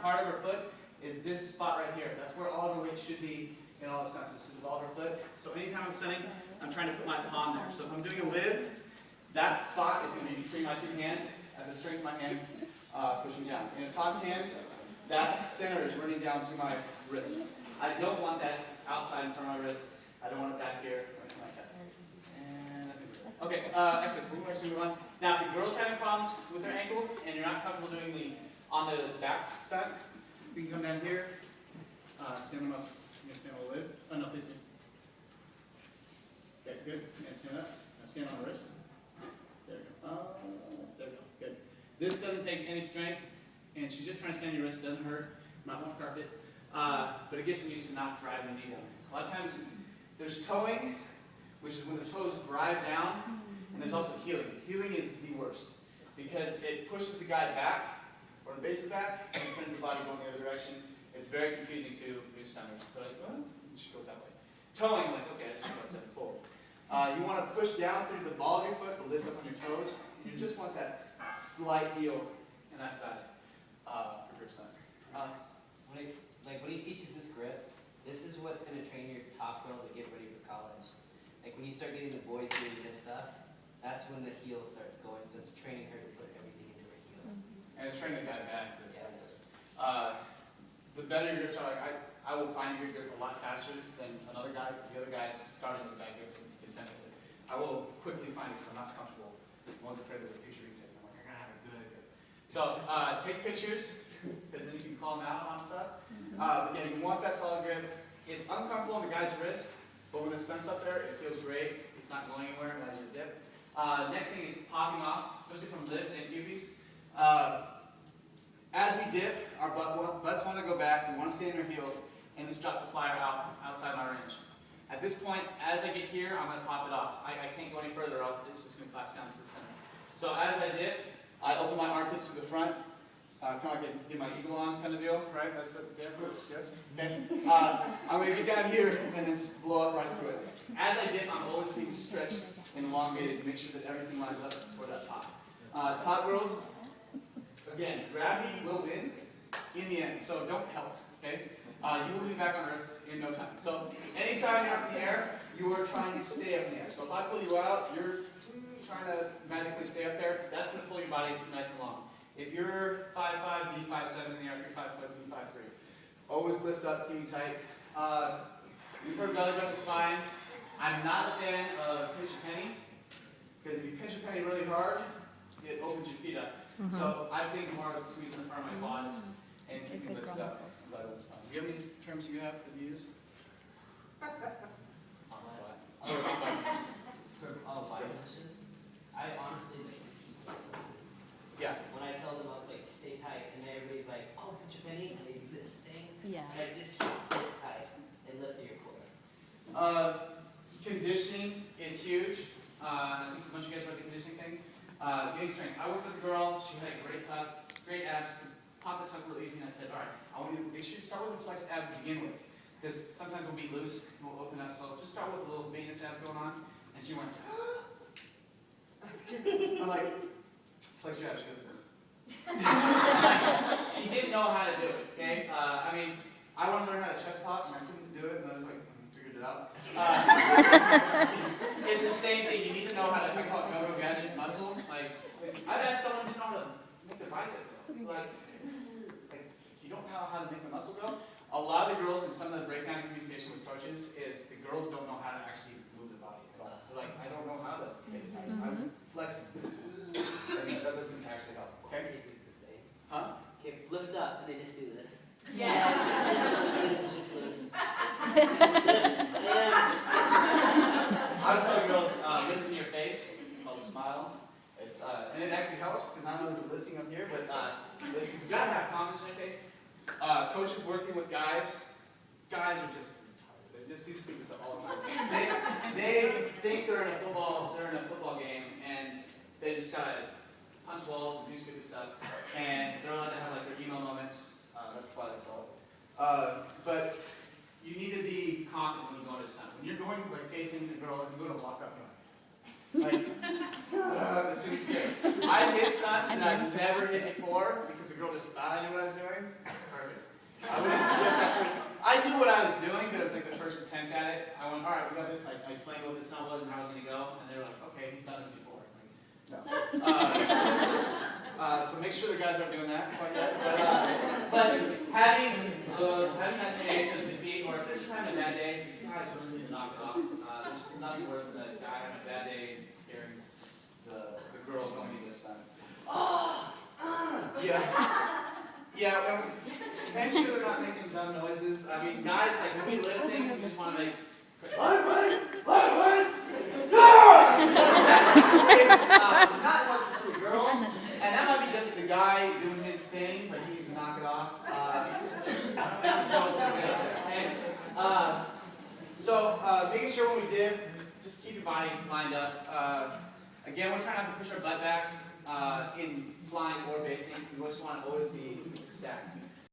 part of her foot is this spot right here. That's where all of her weight should be in all the stunts. This is the ball of her foot. So anytime I'm stunting, I'm trying to put my palm there. So if I'm doing a lib, that spot is going to be between my two hands at the strength of my hand pushing down. In a toss hands, that center is running down to my wrist. I don't want that outside in front of my wrist. I don't want it back here or anything like that. And I think we're good. Okay, excellent. We can actually move on. Now, if the girl's having problems with her ankle and you're not comfortable doing the on the back stunt, we can come down here, stand them up. I'm going to stand on the lid. Oh, no, face me. Okay, good. And stand up. Now stand on the wrist. There we go. There we go. Good. This doesn't take any strength, and she's just trying to stand on your wrist. It doesn't hurt. Not want to carpet. But it gets them used to not driving the knee down. A lot of times there's towing, which is when the toes drive down, and there's also heeling. Heeling is the worst because it pushes the guy back, or the base is back, and sends the body going the other direction. It's very confusing to new stunners. They're like, oh, and she goes that way. Towing, like, okay, I just want to set it forward. You want to push down through the ball of your foot, but lift up on your toes. You just want that slight heel, and that's about it for grip stunt. When he teaches this grip, this is what's going to train your top girl to get ready for college. Like when you start getting the boys doing this stuff, that's when the heel starts going. That's training her to put everything into her heel. And it's training the guy back. Yeah. The better your grips are, like I will find your grip a lot faster than another guy. The other guy's starting with back grip and content with it. I will quickly find it because I'm not comfortable. I'm always afraid of the picture you take. I'm like, I gotta have a good grip. So take pictures because then you can call them out on stuff. But yeah, you want that solid grip. It's uncomfortable on the guy's wrist, but when the stunt's up there, it feels great. It's not going anywhere as you dip. Next thing is popping off, especially from libs and cubies. As we dip, our butts want to go back. We want to stay in our heels, and this drops the flyer outside my range. At this point, as I get here, I'm going to pop it off. I can't go any further, or else it's just going to collapse down to the center. So as I dip, I open my armpits to the front. Kind of like get my eagle on kind of deal, right? That's what, yes? Okay. I'm going to get down here and then blow up right through it. As I dip, I'm always being stretched and elongated to make sure that everything lines up for that pop. Top girls, again, gravity will win in the end, so don't help, okay? You will be back on Earth in no time. So anytime you're up in the air, you are trying to stay up in the air. So if I pull you out, you're trying to magically stay up there. That's going to pull your body nice and long. If you're 5'5", be 5'7" in the air. If you're 5 foot, be 5'3". Always lift up, keep me tight. You've heard belly button is fine. I'm not a fan of pinch a penny, because if you pinch a penny really hard, it opens your feet up. So I think more of squeezing the front of my quads and keeping lifted up. Belly button's fine. Do you have any terms you have that you use? On the spot. Oh, body positions? I honestly like just keep it simple. Yeah. When I tell them, I was like, stay tight, and then everybody's like, oh, pinch a penny, and they do this thing. Yeah. Like, just keep this tight and lift your core. Conditioning is huge. I think a bunch of you guys read the conditioning thing. Getting strength. I worked with a girl. She had a great tuck, great abs. Pop the tuck real easy, and I said, all right, I want you to make sure you start with a flex ab to begin with, because sometimes we'll be loose and we'll open up. So just start with a little maintenance abs going on. And she went, I'm like, flex your abs. She goes, she didn't know how to do it. Okay. I mean, I want to learn how to chest pop, and I couldn't do it, and I was like, figured it out. It's the same thing. You need to know how to. I call it go-go gadget muscle. Like, I've asked someone who didn't know how to make their bicep go. Like, you don't know how to make the muscle go. A lot of the girls in some of the breakdown communication with coaches is the girls don't know how to actually move the body at all. They're like, I don't know how to stay tight. I'm flexing. And that doesn't actually help. Okay? Huh? Okay, lift up, and they just do this. Yes. This is just loose. I was telling girls, lift in your face. It's called a smile. It's and it actually helps because I know there's lifting up here, but you gotta have confidence in your face. Coaches working with guys are just retarded. They just do stupid stuff all the time. They think they're in a football game, and they just gotta punch walls and do stupid stuff, and they're allowed to have like their emo moments. That's why that's called. But you need to be confident when you go into stunt. When you're going like facing a girl, you're going to walk up and like, that's gonna be scary. I hit stunts that I've never hit before because the girl just thought I knew what I was doing, or I knew what I was doing, but it was like the first attempt at it. I went, all right, we got this. I explained what the stunt was and how it was going to go, and they were like, okay, he's done this before. Like, no. So make sure the guys aren't doing that quite yet. But having that day to defeat, or if they're just having a bad day, you guys really need to knock it off. There's nothing worse than a guy having a bad day scaring the girl going into the sun. Yeah. Yeah, make sure they're not making dumb noises. I mean, guys, like when we lift things, we just want to make. It's not helpful to a girl, and that might be just the guy doing his thing, but he needs to knock it off. I don't think the girls will get up there. And, so making sure when we dip, just keep your body lined up. Again, we're trying not to push our butt back in flying or basing. We just want to always be stacked.